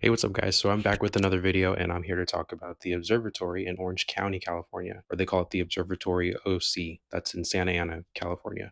Hey, what's up, guys? So I'm back with another video, and I'm here to talk about the observatory in Orange County, California, or they call it the Observatory OC. That's in Santa Ana, California.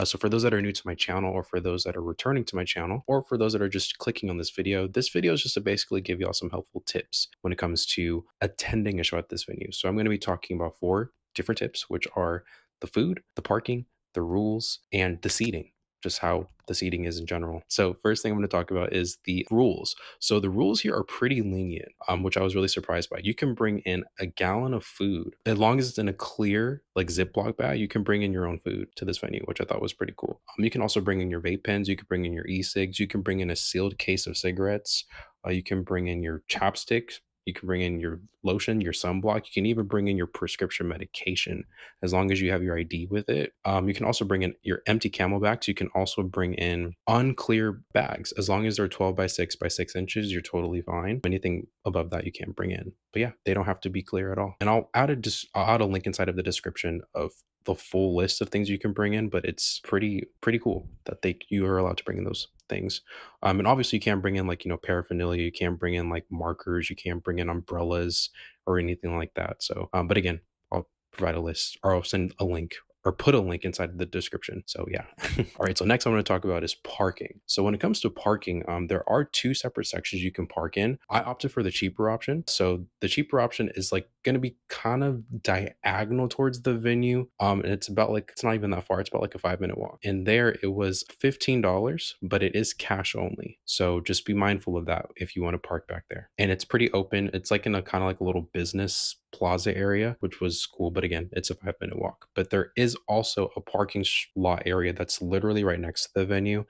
So for those that are new to my channel, or for those that are returning to my channel, or for those that are just clicking on this video is just to basically give you all some helpful tips when it comes to attending a show at this venue. So I'm going to be talking about four different tips, which are the food, the parking, the rules, and the seating, just how the seating is in general. So first thing I'm going to talk about is the rules. So the rules here are pretty lenient, which I was really surprised by. You can bring in a gallon of food as long as it's in a clear, like Ziploc bag. You can bring in your own food to this venue, which I thought was pretty cool. You can also bring in your vape pens. You can bring in your e-cigs. You can bring in a sealed case of cigarettes. You can bring in your chapsticks. You can bring in your lotion, your sunblock. You can even bring in your prescription medication as long as you have your ID with it. You can also bring in your empty camelbacks. You can also bring in unclear bags. As long as they're 12 by 6 by 6 inches, you're totally fine. Anything above that, you can't bring in. But yeah, they don't have to be clear at all. And I'll add a link inside of the description of the full list of things you can bring in, but it's pretty cool that you are allowed to bring in those things. And obviously you can't bring in, like, paraphernalia. You can't bring in like markers. You can't bring in umbrellas or anything like that. So, but again, I'll provide a list, or I'll send a link or put a link inside the description. So yeah. All right. So next I'm going to talk about is parking. So when it comes to parking, there are two separate sections you can park in. I opted for the cheaper option. So the cheaper option is like going to be kind of diagonal towards the venue. And it's about like, it's not even that far. It's about like a 5-minute walk. And there it was $15, but it is cash only. So just be mindful of that if you want to park back there. And it's pretty open. It's like in a kind of like a little business plaza area, which was cool. But again, it's a 5-minute walk. But there is also a parking lot area that's literally right next to the venue.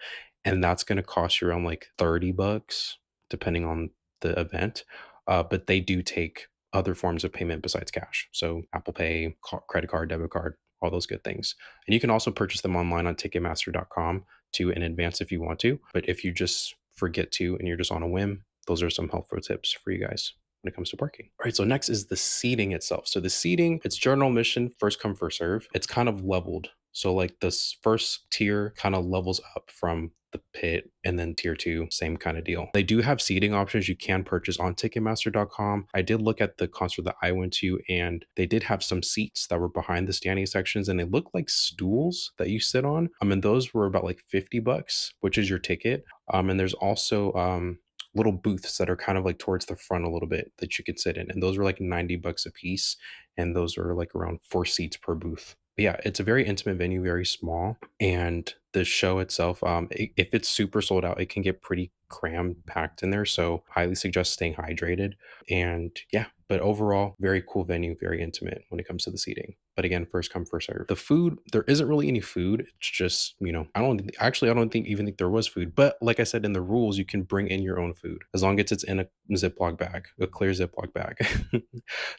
And that's going to cost you around like $30, depending on the event. But they do take other forms of payment besides cash. So Apple Pay, credit card, debit card, all those good things. And you can also purchase them online on Ticketmaster.com too in advance if you want to. But if you just forget to and you're just on a whim, those are some helpful tips for you guys when it comes to parking. All right, so next is the seating itself. So the seating, it's general admission, first come, first serve. It's kind of leveled. So like this first tier kind of levels up from the pit, and then tier two, same kind of deal. They do have seating options you can purchase on Ticketmaster.com. I did look at the concert that I went to, and they did have some seats that were behind the standing sections, and they look like stools that you sit on. And those were about like $50, which is your ticket. And there's also little booths that are kind of like towards the front a little bit that you could sit in, and those were like $90 a piece, and those are like around 4 seats per booth. But yeah, it's a very intimate venue, very small, and the show itself, if it's super sold out, it can get pretty cram packed in there. So highly suggest staying hydrated. And yeah, but overall, very cool venue, very intimate when it comes to the seating. But again, first come, first serve. The food, there isn't really any food. It's just, I don't think there was food. But like I said, in the rules, you can bring in your own food as long as it's in a Ziploc bag, a clear Ziploc bag.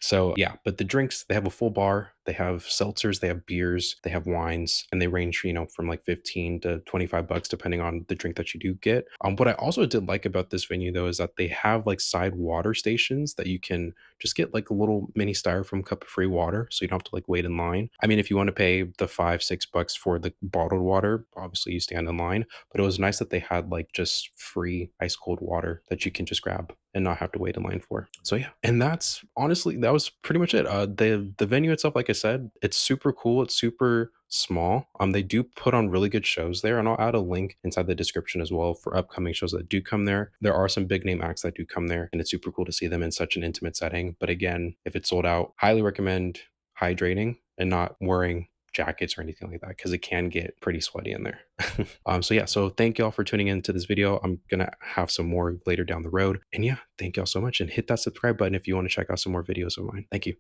So yeah, but the drinks, they have a full bar. They have seltzers, they have beers, they have wines, and they range, from like 15 to $25 depending on the drink that you do get. What I also did like about this venue though is that they have like side water stations that you can just get like a little mini styrofoam cup of free water, so you don't have to like wait in line. I mean, if you want to pay the $5-6 for the bottled water, obviously you stand in line. But it was nice that they had like just free ice cold water that you can just grab and not have to wait in line for. So yeah, and that's honestly, that was pretty much it. The venue itself, like I said, it's super cool. It's super small. They do put on really good shows there, and I'll add a link inside the description as well for upcoming shows that do come there. There are some big name acts that do come there, and it's super cool to see them in such an intimate setting. But again, if it's sold out, highly recommend hydrating and not wearing jackets or anything like that, because it can get pretty sweaty in there. So yeah, so thank y'all for tuning into this video. I'm gonna have some more later down the road, and yeah, thank y'all so much, and hit that subscribe button if you want to check out some more videos of mine. Thank you.